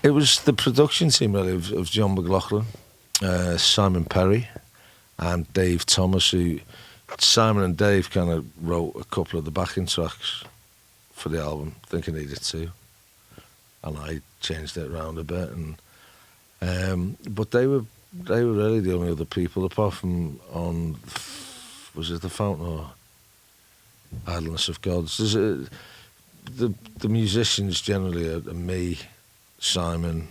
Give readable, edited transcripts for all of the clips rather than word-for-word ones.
It was the production team really of John McLaughlin, Simon Perry, and Dave Thomas. Who Simon and Dave kind of wrote a couple of the backing tracks for the album, thinking they did too, and I changed it around a bit. And but they were really the only other people apart from on, was it The Fountain or Idleness of Gods? The musicians generally are me, Simon,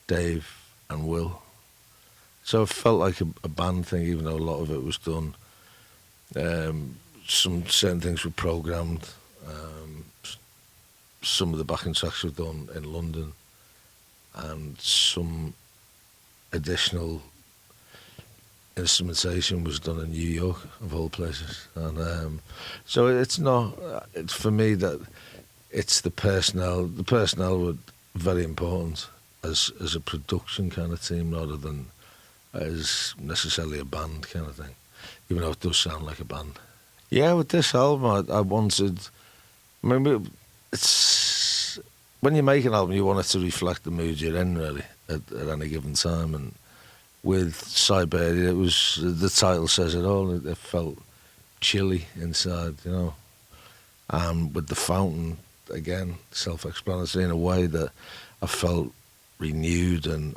Dave, and Will. So it felt like a band thing, even though a lot of it was done. Some certain things were programmed. Some of the backing tracks were done in London, and some additional instrumentation was done in New York, of all places. And so it's not, it's for me that it's the personnel. The personnel were very important as a production kind of team, rather than as necessarily a band kind of thing, even though it does sound like a band. Yeah, with this album, I wanted, I mean, it's, when you make an album, you want it to reflect the mood you're in, really, at any given time. And with Siberia, it was, the title says it all. It felt chilly inside, you know. And with The Fountain, again, self-explanatory in a way that I felt renewed and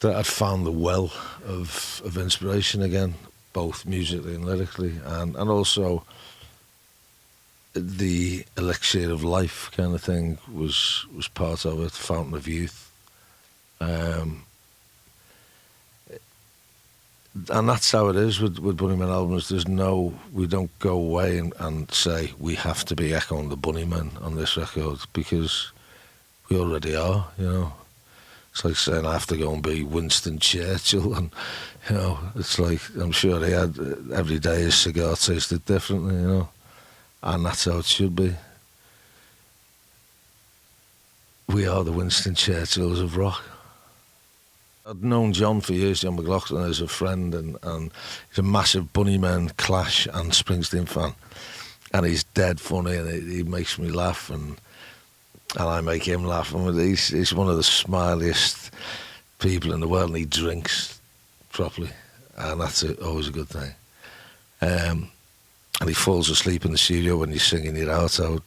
that I'd found the well of inspiration again, both musically and lyrically, and also the elixir of life kind of thing was part of it, Fountain of Youth. And that's how it is with Bunnymen albums. We don't go away and say we have to be Echo the Bunnymen on this record, because we already are, you know. It's like saying I have to go and be Winston Churchill, and, you know, it's like, I'm sure he had, every day his cigar tasted differently, you know, and that's how it should be. We are the Winston Churchills of rock. I'd known John for years, John McLaughlin, as a friend, and he's a massive Bunnymen, Clash and Springsteen fan, and he's dead funny, and he makes me laugh, and I make him laugh. I mean, he's one of the smiliest people in the world, and he drinks properly, and that's always a good thing. And he falls asleep in the studio when you're singing your heart out,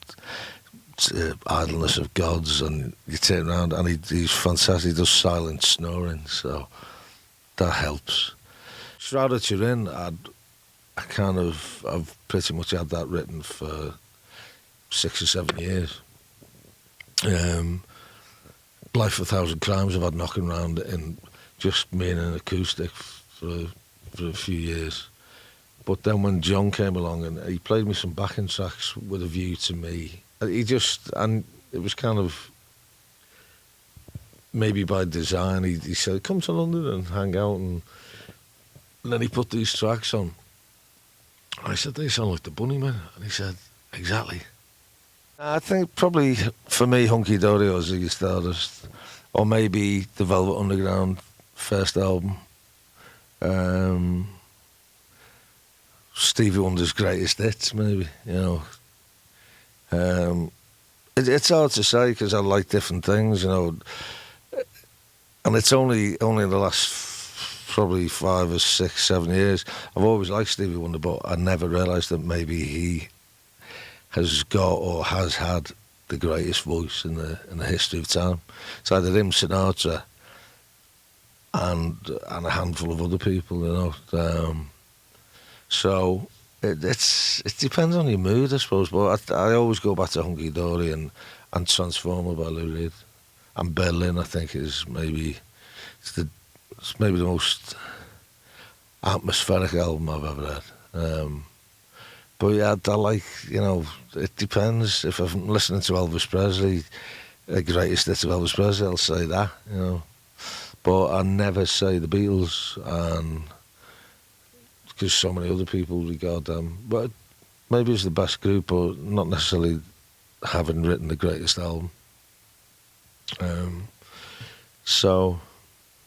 Idleness of Gods, and you turn around, and he's fantastic. He does silent snoring, so that helps. Shroud of Turin, I've pretty much had that written for 6 or 7 years. Life of a Thousand Crimes I've had knocking around in just me and an acoustic for a few years. But then when John came along and he played me some backing tracks with a view to me, and it was kind of maybe by design. He said, come to London and hang out, and then he put these tracks on. I said, they sound like the Bunnymen, and he said, exactly. I think probably for me, Hunky Dory or Ziggy Stardust, or maybe the Velvet Underground first album, Stevie Wonder's Greatest Hits, maybe, you know. It's hard to say because I like different things, you know, and it's only in the last probably 5 or 6, 7 years I've always liked Stevie Wonder, but I never realised that maybe he has got or has had the greatest voice in the history of time. It's either him, Sinatra, and a handful of other people, you know. So it depends on your mood, I suppose. But I always go back to Hunky Dory and Transformer by Lou Reed, and Berlin. I think is maybe the most atmospheric album I've ever had. But yeah, I like, you know, it depends. If I'm listening to Elvis Presley, the greatest hits of Elvis Presley, I'll say that, you know. But I never say the Beatles, and because so many other people regard them. But maybe it's the best group, but not necessarily having written the greatest album. So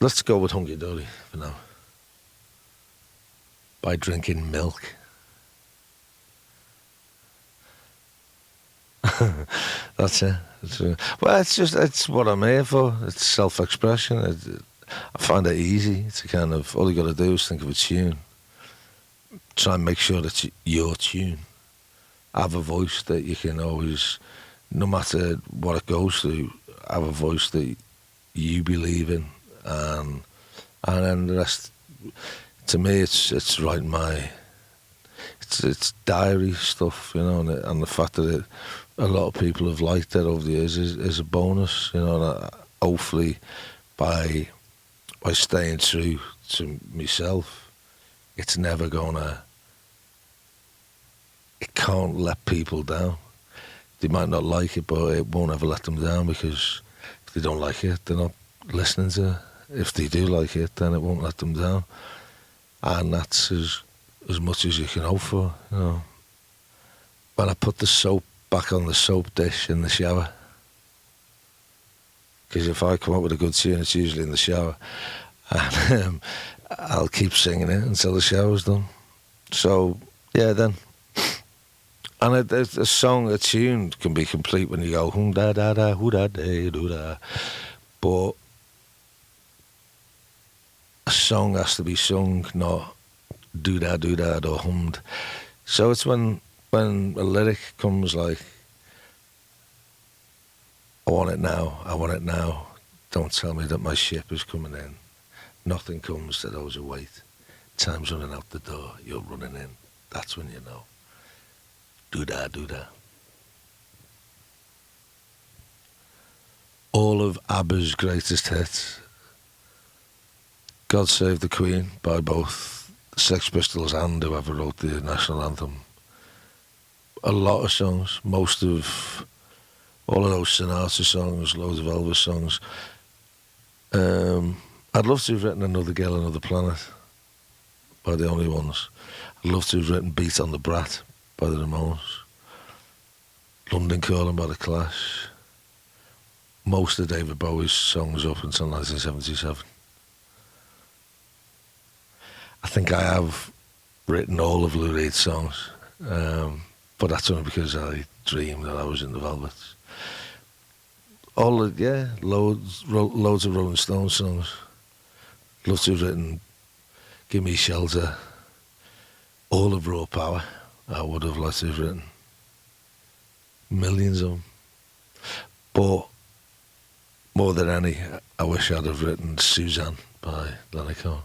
let's go with Hunky Dory for now. By Drinking Milk. That's it. It's what I'm here for. It's self-expression. I find it easy. It's a kind of, all you got to do is think of a tune. Try and make sure that your tune. Have a voice that you can always, no matter what it goes through, have a voice that you believe in, and then the rest. To me, it's writing it's diary stuff, and the fact that a lot of people have liked it over the years is a bonus, And hopefully, by staying true to myself, it's never gonna. It can't let people down. They might not like it, but it won't ever let them down, because if they don't like it, they're not listening to it. If they do like it, then it won't let them down. And that's as much as you can hope for, When I put the soap back on the soap dish in the shower, because if I come up with a good tune, it's usually in the shower, and I'll keep singing it until the shower's done. So, yeah, then. And a song, a tune can be complete when you go hum da da da hoo da da doo da, but a song has to be sung, not do da or hummed. So it's when a lyric comes like, I want it now, don't tell me that my ship is coming in, nothing comes to those who wait, time's running out the door, you're running in, that's when you know. Do da. All of ABBA's greatest hits. God Save the Queen by both the Sex Pistols and whoever wrote the national anthem. A lot of songs, most of all of those Sinatra songs, loads of Elvis songs. I'd love to have written Another Girl, Another Planet by the Only Ones. I'd love to have written Beat on the Brat by the Ramones. London Calling by the Clash. Most of David Bowie's songs up until 1977. I think I have written all of Lou Reed's songs, but that's only because I dreamed that I was in the Velvets. Loads of Rolling Stones songs. Love to have written Give Me Shelter, all of Raw Power. I would have liked to have written millions of them, but more than any, I wish I'd have written Suzanne by Leonard Cohen.